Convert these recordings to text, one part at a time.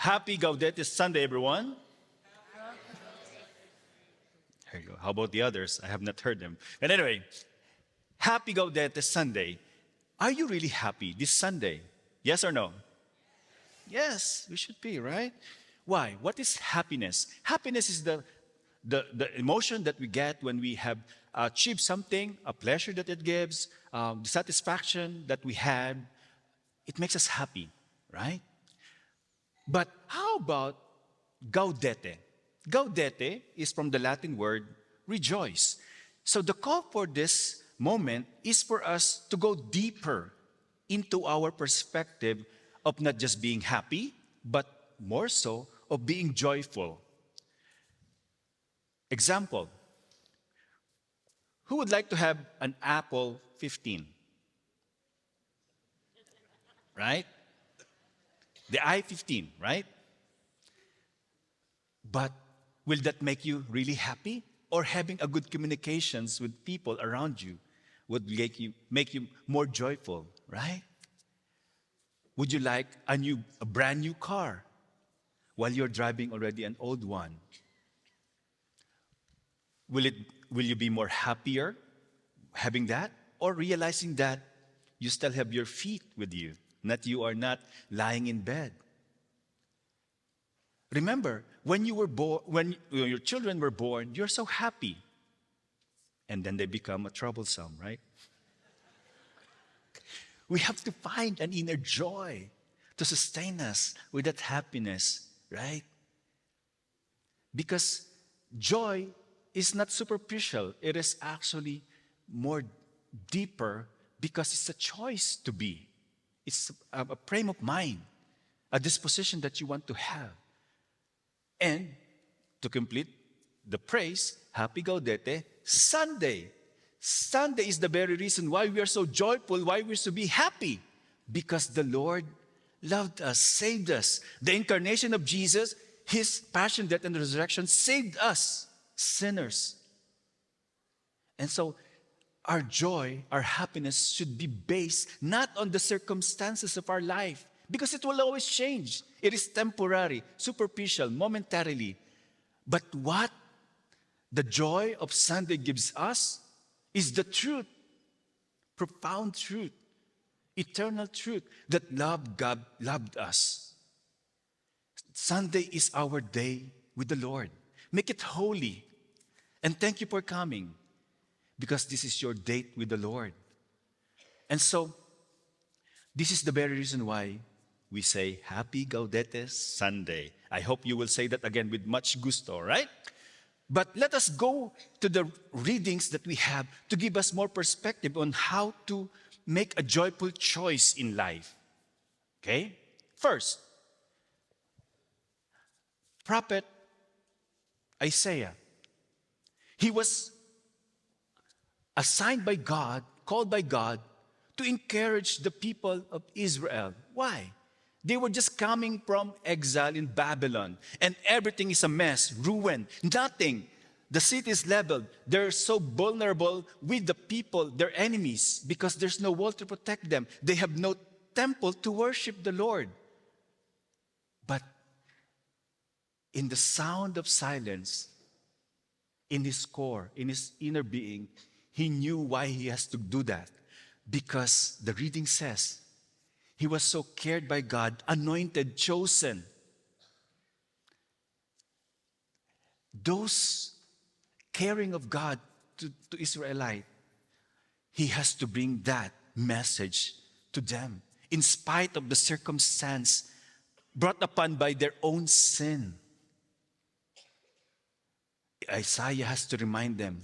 Happy Gaudete Sunday, everyone. There you go. How about the others? I have not heard them. But anyway, happy Gaudete Sunday. Are you really happy this Sunday? Yes or no? Yes, we should be, right? Why? What is happiness? Happiness is the emotion that we get when we have achieved something, a pleasure that it gives, the satisfaction that we had. It makes us happy, right? But how about gaudete? Gaudete is from the Latin word rejoice. So the call for this moment is for us to go deeper into our perspective of not just being happy, but more so of being joyful. Example, who would like to have an Apple 15? Right? The i15, right? But will that make you really happy? Or having a good communications with people around you would make you more joyful, right? Would you like a brand new car while you're driving already an old one? Will you be more happier having that? Or realizing that you still have your feet with you, that you are not lying in bed? Remember, when your children were born, you're so happy. And then they become a troublesome, right? We have to find an inner joy to sustain us with that happiness, right? Because joy is not superficial. It is actually more deeper because it's a choice to be. It's a frame of mind, a disposition that you want to have. And to complete the praise, Happy Gaudete Sunday. Sunday is the very reason why we are so joyful, why we're so be happy. Because the Lord loved us, saved us. The incarnation of Jesus, His passion, death, and resurrection saved us, sinners. And so our joy, our happiness should be based not on the circumstances of our life, because it will always change. It is temporary, superficial, momentarily. But what the joy of Sunday gives us is the truth, profound truth, eternal truth that God loved us. Sunday is our day with the Lord. Make it holy. And thank you for coming, because this is your date with the Lord. And so, this is the very reason why we say Happy Gaudete Sunday. I hope you will say that again with much gusto, right? But let us go to the readings that we have to give us more perspective on how to make a joyful choice in life. Okay? First, Prophet Isaiah. He was assigned by God, called by God, to encourage the people of Israel. Why? They were just coming from exile in Babylon, and everything is a mess, ruined, nothing. The city is leveled. They're so vulnerable with the people, their enemies, because there's no wall to protect them. They have no temple to worship the Lord. But in the sound of silence, in his core, in his inner being, he knew why he has to do that. Because the reading says, he was so cared by God, anointed, chosen. Those caring of God to Israelite, he has to bring that message to them in spite of the circumstance brought upon by their own sin. Isaiah has to remind them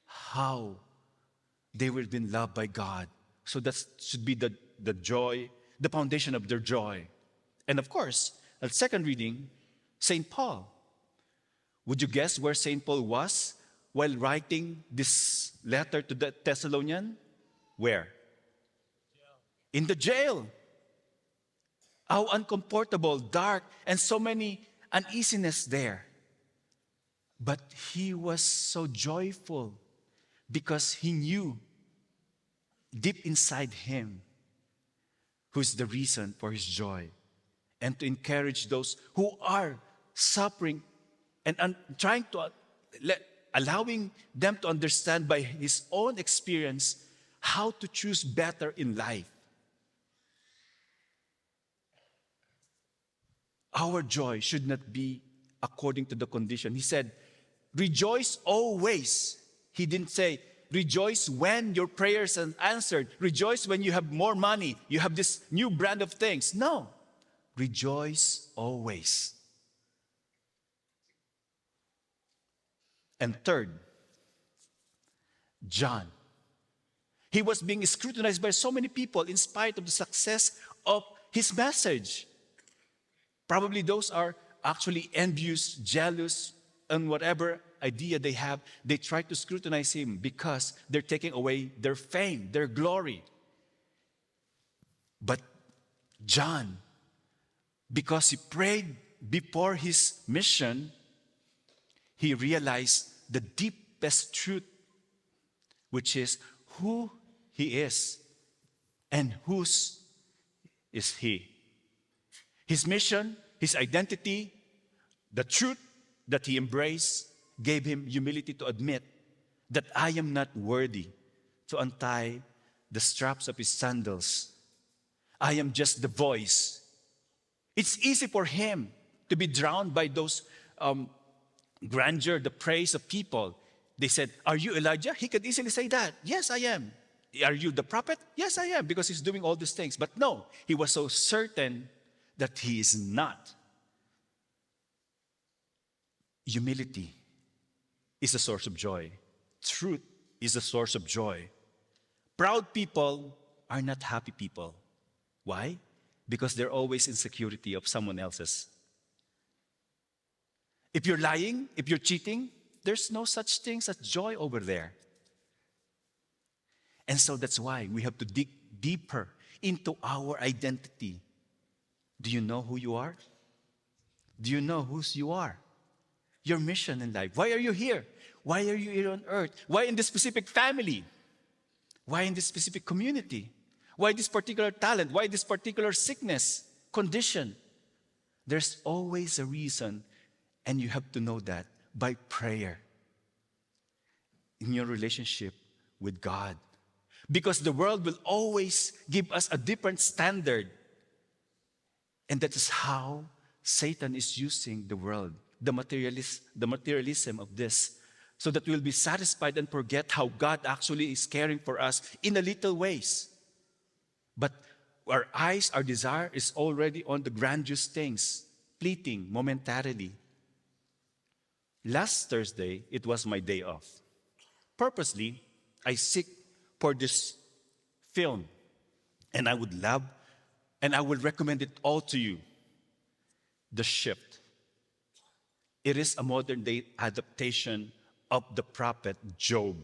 how they were been loved by God. So that should be the joy, the foundation of their joy. And of course, a second reading, St. Paul. Would you guess where St. Paul was while writing this letter to the Thessalonians? Where? In the jail. How uncomfortable, dark, and so many uneasiness there. But he was so joyful because he knew deep inside him who's the reason for his joy. and to encourage those who are suffering and trying to allowing them to understand by his own experience how to choose better in life. Our joy should not be according to the condition. He said, rejoice always. He didn't say, rejoice when your prayers are answered. Rejoice when you have more money. You have this new brand of things. No. Rejoice always. And third, John. He was being scrutinized by so many people in spite of the success of his message. Probably those are actually envious, jealous, and whatever idea they have, they try to scrutinize him because they're taking away their fame, their glory. But John, because he prayed before his mission, he realized the deepest truth, which is who he is and whose is he. His mission, his identity, the truth that he embraced gave him humility to admit that I am not worthy to untie the straps of his sandals. I am just the voice. It's easy for him to be drowned by those grandeur, the praise of people. They said, are you Elijah? He could easily say that. Yes, I am. Are you the prophet? Yes, I am, because he's doing all these things. But no, he was so certain that he is not. Humility is a source of joy. Truth is a source of joy. Proud people are not happy people. Why? Because they're always in security of someone else's. If you're lying, if you're cheating, there's no such thing as joy over there. And so that's why we have to dig deeper into our identity. Do you know who you are? Do you know whose you are? Your mission in life. Why are you here? Why are you here on earth? Why in this specific family? Why in this specific community? Why this particular talent? Why this particular sickness, condition? There's always a reason, and you have to know that by prayer in your relationship with God. Because the world will always give us a different standard. And that is how Satan is using the world, the materialism of this, so that we'll be satisfied and forget how God actually is caring for us in a little ways. But our eyes, our desire is already on the grandiose things, fleeting momentarily. Last Thursday, it was my day off. Purposely, I seek for this film, and I would recommend it all to you. The Shift. It is a modern day adaptation of the prophet Job.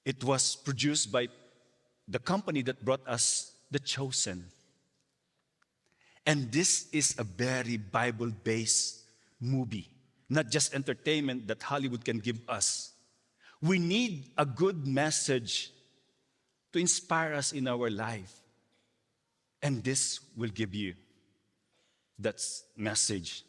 It was produced by the company that brought us The Chosen. And this is a very Bible-based movie, not just entertainment that Hollywood can give us. We need a good message to inspire us in our life. And this will give you that message.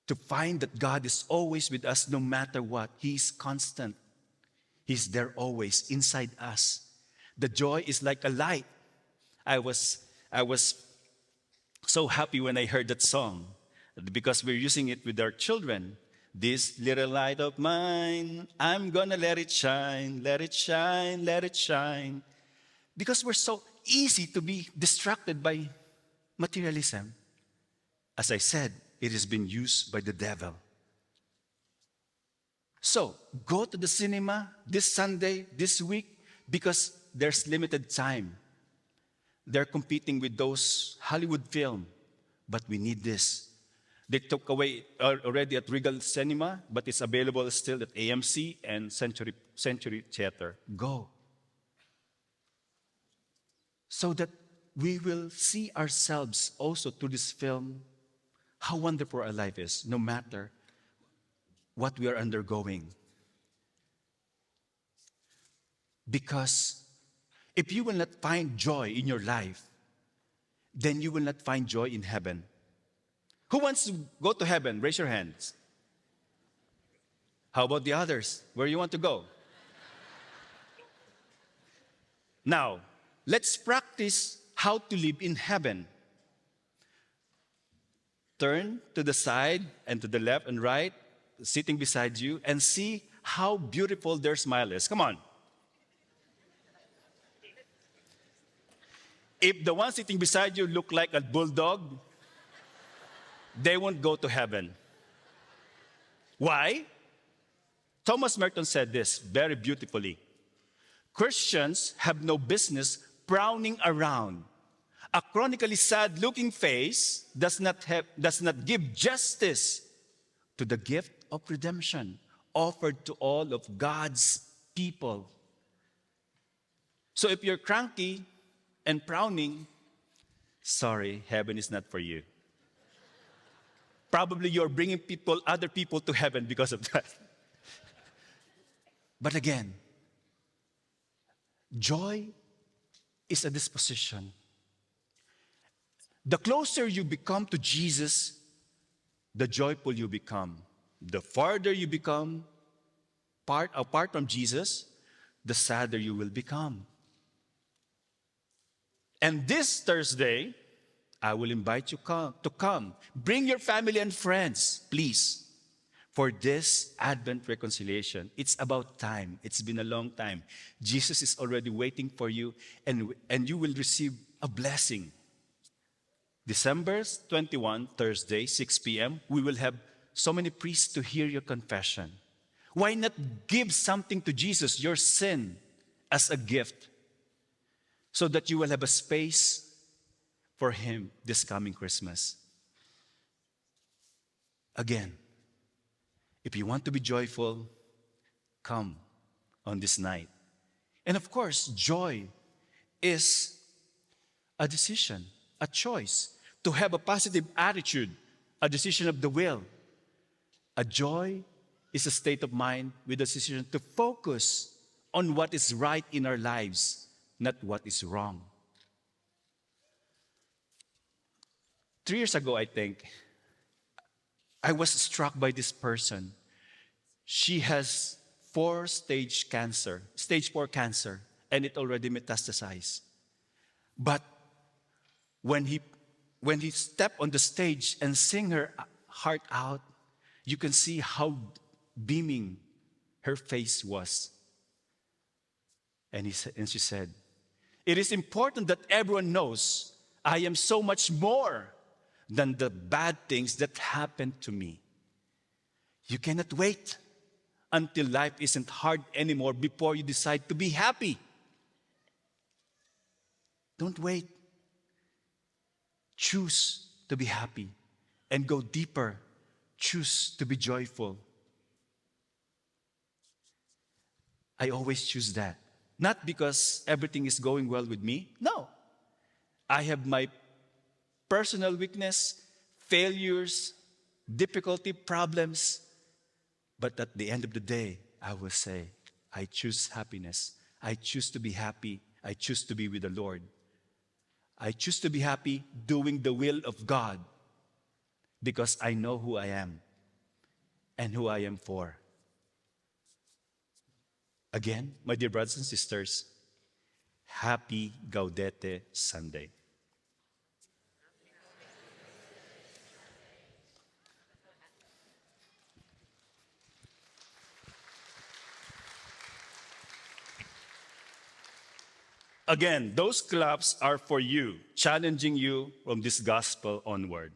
To find that God is always with us no matter what. He is constant. He's there always inside us. The joy is like a light. I was so happy when I heard that song because we're using it with our children. This little light of mine, I'm gonna let it shine, let it shine, let it shine. Because we're so easy to be distracted by materialism. As I said, it has been used by the devil. So, go to the cinema this Sunday, this week, because there's limited time. They're competing with those Hollywood films, but we need this. They took away already at Regal Cinema, but it's available still at AMC and Century Theater. Go. So that we will see ourselves also through this film, how wonderful our life is, no matter what we are undergoing. Because if you will not find joy in your life, then you will not find joy in heaven. Who wants to go to heaven? Raise your hands. How about the others? Where you want to go? Now, let's practice how to live in heaven. Turn to the side and to the left and right, sitting beside you, and see how beautiful their smile is. Come on. If the one sitting beside you look like a bulldog, they won't go to heaven. Why? Thomas Merton said this very beautifully. Christians have no business frowning around. A chronically sad-looking face does not give justice to the gift of redemption offered to all of God's people. So if you're cranky and frowning, sorry, heaven is not for you. Probably you're bringing other people to heaven because of that. But again, joy is a disposition. The closer you become to Jesus, the joyful you become. The farther you become apart from Jesus, the sadder you will become. And this Thursday, I will invite you to come. Bring your family and friends, please, for this Advent reconciliation. It's about time. It's been a long time. Jesus is already waiting for you, and you will receive a blessing. December 21, Thursday, 6 p.m., we will have so many priests to hear your confession. Why not give something to Jesus, your sin, as a gift, so that you will have a space for Him this coming Christmas? Again, if you want to be joyful, come on this night. And of course, joy is a decision, a choice, to have a positive attitude, a decision of the will. A joy is a state of mind with a decision to focus on what is right in our lives, not what is wrong. 3 years ago, I think, I was struck by this person. She has stage 4 cancer, and it already metastasized. But when he stepped on the stage and sing her heart out, you can see how beaming her face was. And she said, "It is important that everyone knows I am so much more than the bad things that happened to me. You cannot wait until life isn't hard anymore before you decide to be happy. Don't wait. Choose to be happy and go deeper. Choose to be joyful." I always choose that. Not because everything is going well with me. No. I have my personal weakness, failures, difficulty, problems. But at the end of the day, I will say, I choose happiness. I choose to be happy. I choose to be with the Lord. I choose to be happy doing the will of God because I know who I am and who I am for. Again, my dear brothers and sisters, happy Gaudete Sunday. Again, those claps are for you, challenging you from this gospel onward.